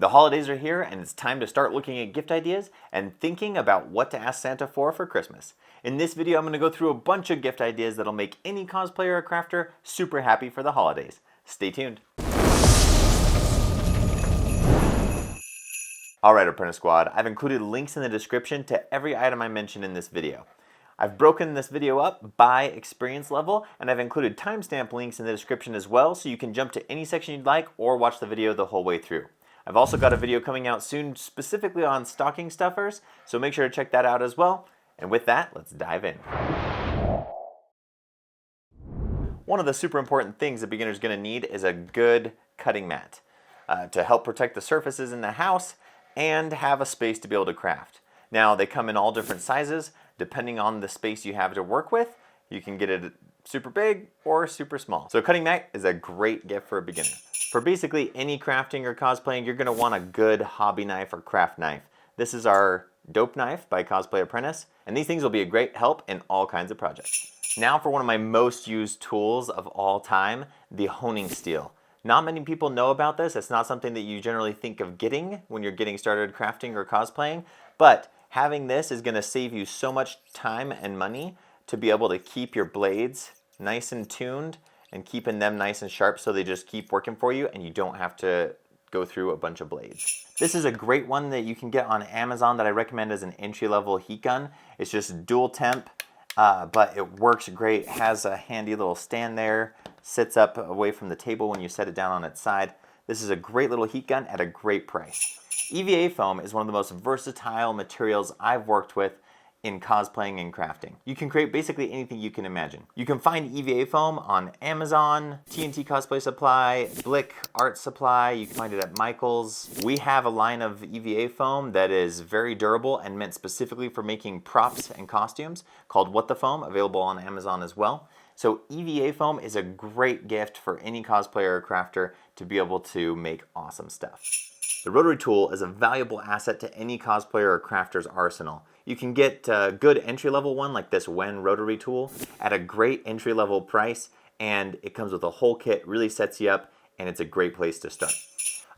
The holidays are here and it's time to start looking at gift ideas and thinking about what to ask Santa for Christmas. In this video, I'm going to go through a bunch of gift ideas that'll make any cosplayer or crafter super happy for the holidays. Stay tuned. Alright, Apprenti-Squad, I've included links in the description to every item I mentioned in this video. I've broken this video up by experience level, and I've included timestamp links in the description as well, so you can jump to any section you'd like or watch the video the whole way through. I've also got a video coming out soon specifically on stocking stuffers, so make sure to check that out as well. And with that, let's dive in. One of the super important things a beginner's going to need is a good cutting mat to help protect the surfaces in the house and have a space to be able to craft. Now, they come in all different sizes. Depending on the space you have to work with, you can get it super big or super small. So a cutting mat is a great gift for a beginner. For basically any crafting or cosplaying, you're going to want a good hobby knife or craft knife. This is our dope knife by Cosplay Apprentice, and these things will be a great help in all kinds of projects. Now for one of my most used tools of all time, the honing steel. Not many people know about this. It's not something that you generally think of getting when you're getting started crafting or cosplaying, but having this is going to save you so much time and money to be able to keep your blades nice and tuned and keeping them nice and sharp so they just keep working for you and you don't have to go through a bunch of blades. This is a great one that you can get on Amazon that I recommend as an entry-level heat gun. It's just dual temp, but it works great. It has a handy little stand there, sits up away from the table when you set it down on its side. This is a great little heat gun at a great price. EVA foam is one of the most versatile materials I've worked with in cosplaying and crafting. You can create basically anything you can imagine. You can find EVA foam on Amazon, TNT Cosplay Supply, Blick Art Supply, you can find it at Michael's. We have a line of EVA foam that is very durable and meant specifically for making props and costumes called What the Foam, available on Amazon as well. So EVA foam is a great gift for any cosplayer or crafter to be able to make awesome stuff. The rotary tool is a valuable asset to any cosplayer or crafter's arsenal. You can get a good entry-level one like this Wen rotary tool at a great entry-level price, and it comes with a whole kit, really sets you up, and it's a great place to start.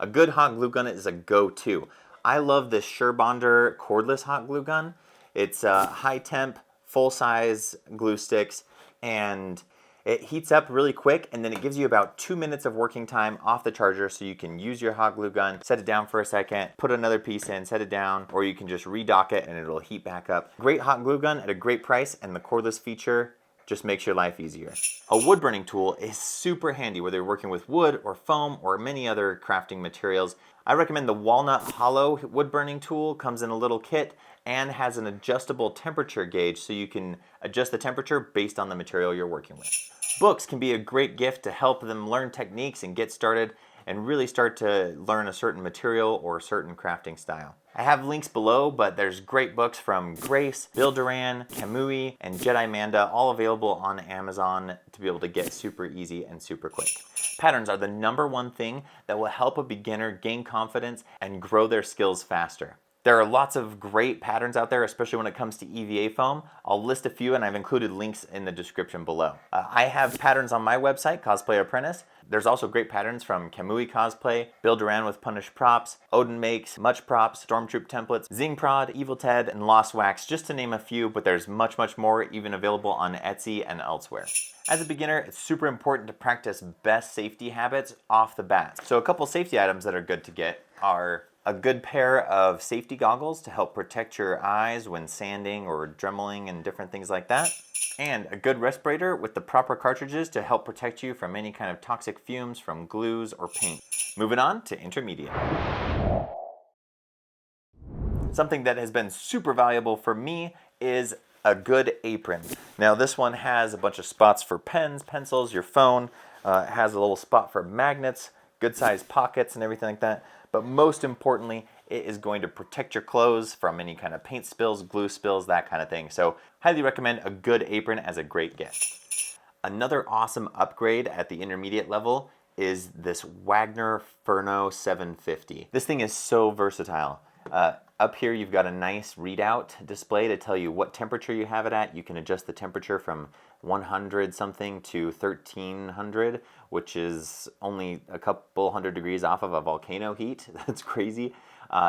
A good hot glue gun is a go-to. I love this Surebonder cordless hot glue gun. It's high temp, full-size glue sticks, and it heats up really quick, and then it gives you about 2 minutes of working time off the charger, so you can use your hot glue gun, set it down for a second, put another piece in, set it down, or you can just redock it and it'll heat back up. Great hot glue gun at a great price, and the cordless feature just makes your life easier. A wood burning tool is super handy whether you're working with wood or foam or many other crafting materials. I recommend the walnut hollow wood burning tool. Comes in a little kit and has an adjustable temperature gauge so you can adjust the temperature based on the material you're working with. Books can be a great gift to help them learn techniques and get started and really start to learn a certain material or a certain crafting style. I have links below, but there's great books from Grace, Bill Duran, Kamui, and Jedi Manda, all available on Amazon to be able to get super easy and super quick. Patterns are the #1 thing that will help a beginner gain confidence and grow their skills faster. There are lots of great patterns out there, especially when it comes to EVA foam. I'll list a few, and I've included links in the description below. I have patterns on my website, Cosplay Apprentice. There's also great patterns from Kamui Cosplay, Bill Duran with Punish Props, Odin Makes, Much Props, Stormtroop Templates, Zingprod, Evil Ted, and Lost Wax, just to name a few, but there's much, much more even available on Etsy and elsewhere. As a beginner, it's super important to practice best safety habits off the bat. So a couple safety items that are good to get are a good pair of safety goggles to help protect your eyes when sanding or dremeling and different things like that. And a good respirator with the proper cartridges to help protect you from any kind of toxic fumes from glues or paint. Moving on to intermediate. Something that has been super valuable for me is a good apron. Now this one has a bunch of spots for pens, pencils, your phone. It has a little spot for magnets, good sized pockets and everything like that. But most importantly, it is going to protect your clothes from any kind of paint spills, glue spills, that kind of thing. So highly recommend a good apron as a great gift. Another awesome upgrade at the intermediate level is this Wagner Furno 750. This thing is so versatile. Up here you've got a nice readout display to tell you what temperature you have it at. You can adjust the temperature from 100 something to 1300, which is only a couple hundred degrees off of a volcano heat. That's crazy.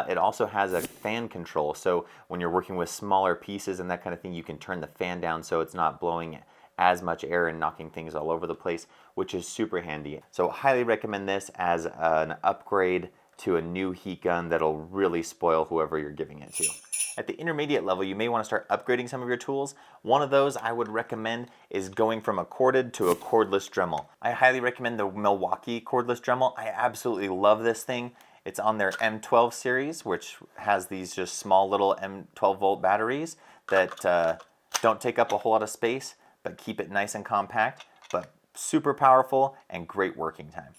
It also has a fan control, so when you're working with smaller pieces and that kind of thing, you can turn the fan down so it's not blowing as much air and knocking things all over the place, which is super handy. So highly recommend this as an upgrade to a new heat gun that'll really spoil whoever you're giving it to. At the intermediate level, you may want to start upgrading some of your tools. One of those I would recommend is going from a corded to a cordless Dremel. I highly recommend the Milwaukee cordless Dremel. I absolutely love this thing. It's on their M12 series, which has these just small little M12 volt batteries that don't take up a whole lot of space, but keep it nice and compact, but super powerful and great working time.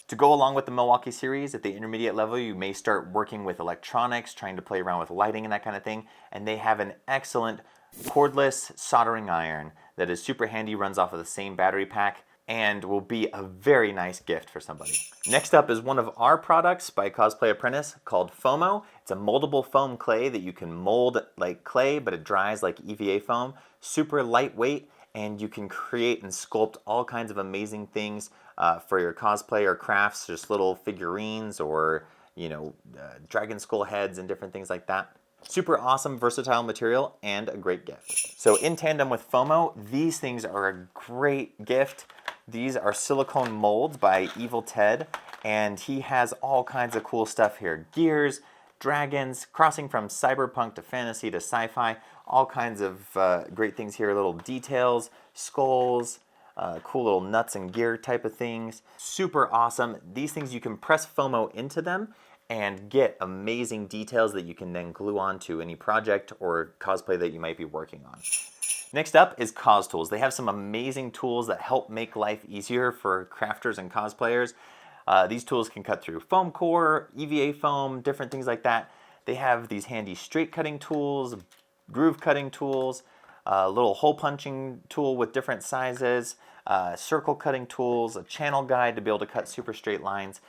To go along with the Milwaukee series, at the intermediate level, you may start working with electronics, trying to play around with lighting and that kind of thing, and they have an excellent cordless soldering iron that is super handy, runs off of the same battery pack, and will be a very nice gift for somebody. Next up is one of our products by Cosplay Apprentice called Foamo. It's a moldable foam clay that you can mold like clay, but it dries like EVA foam. Super lightweight, and you can create and sculpt all kinds of amazing things for your cosplay or crafts, just little figurines or, dragon skull heads and different things like that. Super awesome, versatile material and a great gift. So in tandem with Foamo, these things are a great gift. These are silicone molds by Evil Ted, and he has all kinds of cool stuff here. Gears, dragons, crossing from cyberpunk to fantasy to sci-fi, all kinds of great things here, little details, skulls, cool little nuts and gear type of things. Super awesome. These things, you can press Foamo into them and get amazing details that you can then glue onto any project or cosplay that you might be working on. Next up is Cos Tools. They have some amazing tools that help make life easier for crafters and cosplayers. These tools can cut through foam core, EVA foam, different things like that. They have these handy straight cutting tools, groove cutting tools, a little hole punching tool with different sizes, circle cutting tools, a channel guide to be able to cut super straight lines.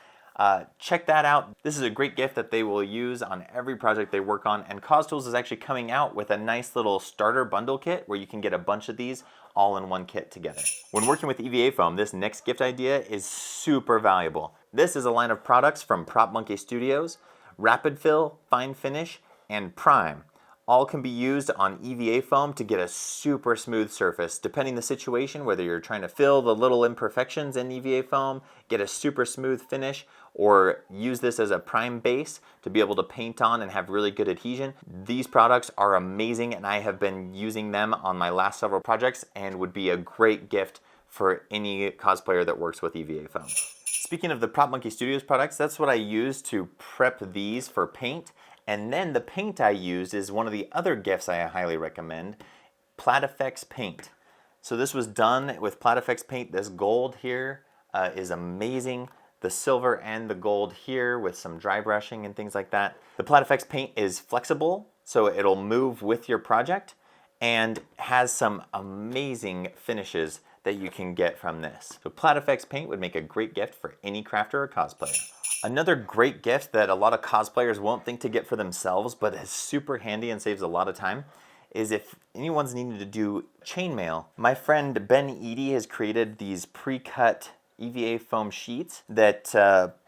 Check that out. This is a great gift that they will use on every project they work on, and Cos Tools is actually coming out with a nice little starter bundle kit where you can get a bunch of these all in one kit together. When working with EVA foam, this next gift idea is super valuable. This is a line of products from Prop Monkey Studios. Rapid Fill, Fine Finish, and Prime all can be used on EVA foam to get a super smooth surface. Depending the situation, whether you're trying to fill the little imperfections in EVA foam, get a super smooth finish, or use this as a prime base to be able to paint on and have really good adhesion. These products are amazing, and I have been using them on my last several projects and would be a great gift for any cosplayer that works with EVA foam. Speaking of the Prop Monkey Studios products, that's what I use to prep these for paint. And then the paint I used is one of the other gifts I highly recommend, PlatFX paint. So this was done with PlatFX paint. This gold here is amazing. The silver and the gold here with some dry brushing and things like that. The PlatFX paint is flexible, so it'll move with your project and has some amazing finishes that you can get from this. So PlatFX paint would make a great gift for any crafter or cosplayer. Another great gift that a lot of cosplayers won't think to get for themselves, but is super handy and saves a lot of time, is if anyone's needing to do chainmail. My friend Ben Eady has created these pre-cut EVA foam sheets that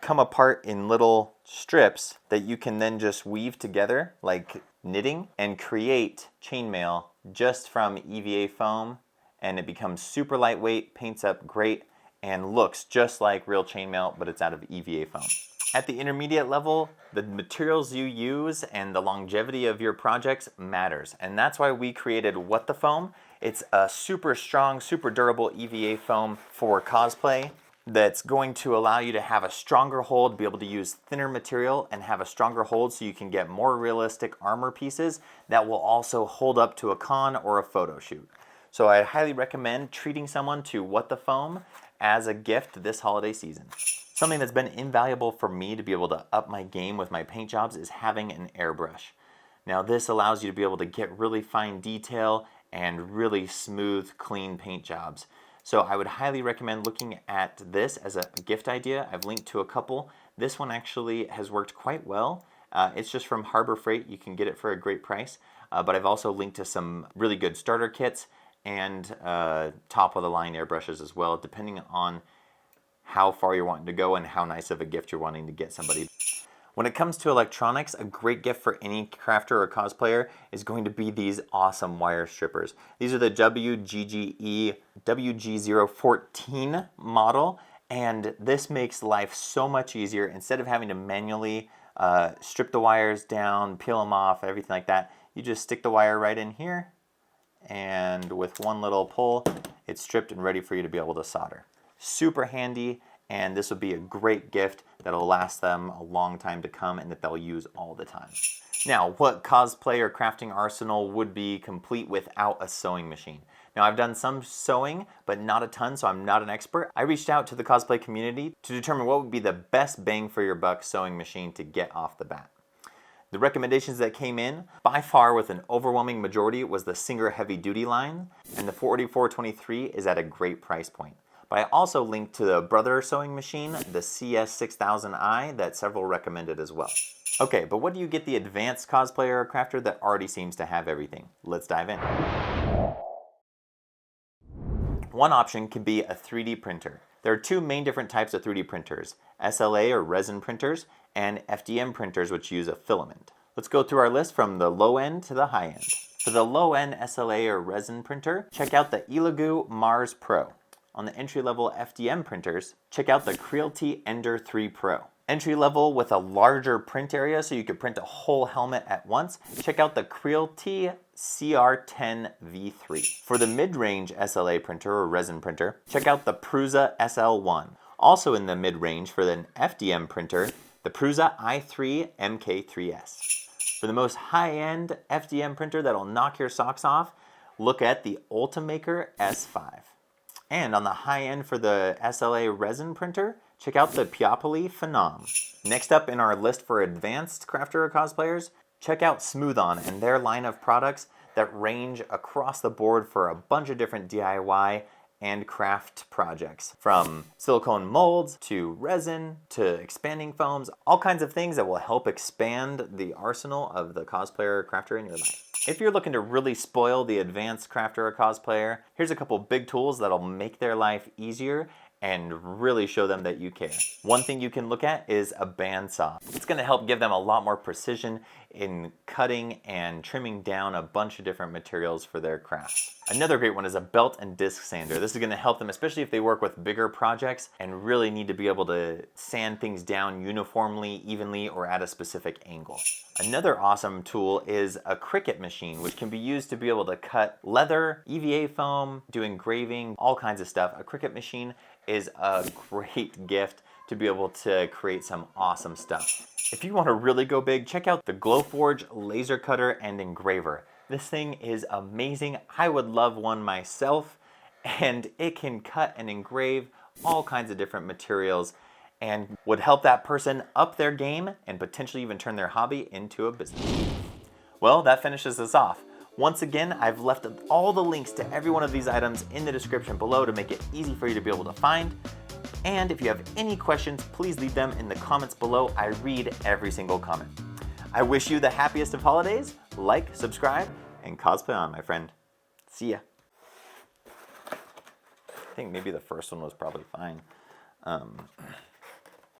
come apart in little strips that you can then just weave together like knitting and create chainmail just from EVA foam, and it becomes super lightweight, paints up great, and looks just like real chainmail, but it's out of EVA foam. At the intermediate level, the materials you use and the longevity of your projects matters, and that's why we created What the Foam. It's a super strong, super durable EVA foam for cosplay that's going to allow you to have a stronger hold, be able to use thinner material and have a stronger hold so you can get more realistic armor pieces that will also hold up to a con or a photo shoot. So I highly recommend treating someone to What the Foam as a gift this holiday season. Something that's been invaluable for me to be able to up my game with my paint jobs is having an airbrush. Now this allows you to be able to get really fine detail and really smooth, clean paint jobs. So I would highly recommend looking at this as a gift idea. I've linked to a couple. This one actually has worked quite well It's just from Harbor Freight. You can get it for a great price. But I've also linked to some really good starter kits and top-of-the-line airbrushes as well, depending on how far you're wanting to go and how nice of a gift you're wanting to get somebody. When it comes to electronics, a great gift for any crafter or cosplayer is going to be these awesome wire strippers. These are the WGGE WG014 model, and this makes life so much easier. Instead of having to manually strip the wires down, peel them off, everything like that, you just stick the wire right in here, and with one little pull, it's stripped and ready for you to be able to solder. Super handy. And this would be a great gift that'll last them a long time to come and that they'll use all the time. Now, what cosplay or crafting arsenal would be complete without a sewing machine? Now, I've done some sewing, but not a ton, so I'm not an expert. I reached out to the cosplay community to determine what would be the best bang for your buck sewing machine to get off the bat. The recommendations that came in, by far with an overwhelming majority, was the Singer Heavy Duty line, and the 4423 is at a great price point. But I also linked to the Brother sewing machine, the CS6000i, that several recommended as well. Okay, but what do you get the advanced cosplayer or crafter that already seems to have everything? Let's dive in. One option can be a 3D printer. There are two main different types of 3D printers, SLA or resin printers, and FDM printers, which use a filament. Let's go through our list from the low end to the high end. For the low end SLA or resin printer, check out the Elegoo Mars Pro. On the entry-level FDM printers, check out the Creality Ender 3 Pro. Entry-level with a larger print area so you could print a whole helmet at once, check out the Creality CR10 V3. For the mid-range SLA printer or resin printer, check out the Prusa SL1. Also in the mid-range for the FDM printer, the Prusa i3 MK3S. For the most high-end FDM printer that'll knock your socks off, look at the Ultimaker S5. And on the high end for the SLA resin printer, check out the Piopoli Phenom. Next up in our list for advanced crafter or cosplayers, check out Smooth-On and their line of products that range across the board for a bunch of different DIY and craft projects. From silicone molds to resin to expanding foams, all kinds of things that will help expand the arsenal of the cosplayer or crafter in your life. If you're looking to really spoil the advanced crafter or cosplayer, here's a couple big tools that'll make their life easier and really show them that you care. One thing you can look at is a bandsaw. It's gonna help give them a lot more precision in cutting and trimming down a bunch of different materials for their crafts. Another great one is a belt and disc sander. This is gonna help them, especially if they work with bigger projects and really need to be able to sand things down uniformly, evenly, or at a specific angle. Another awesome tool is a Cricut machine, which can be used to be able to cut leather, EVA foam, do engraving, all kinds of stuff. A Cricut machine is a great gift to be able to create some awesome stuff. If you want to really go big, check out the Glowforge laser cutter and engraver. This thing is amazing. I would love one myself, and it can cut and engrave all kinds of different materials and would help that person up their game and potentially even turn their hobby into a business. Well, that finishes us off. Once again, I've left all the links to every one of these items in the description below to make it easy for you to be able to find. And if you have any questions, please leave them in the comments below. I read every single comment. I wish you the happiest of holidays. Like, subscribe, and cosplay on, my friend. See ya. I think maybe the first one was probably fine.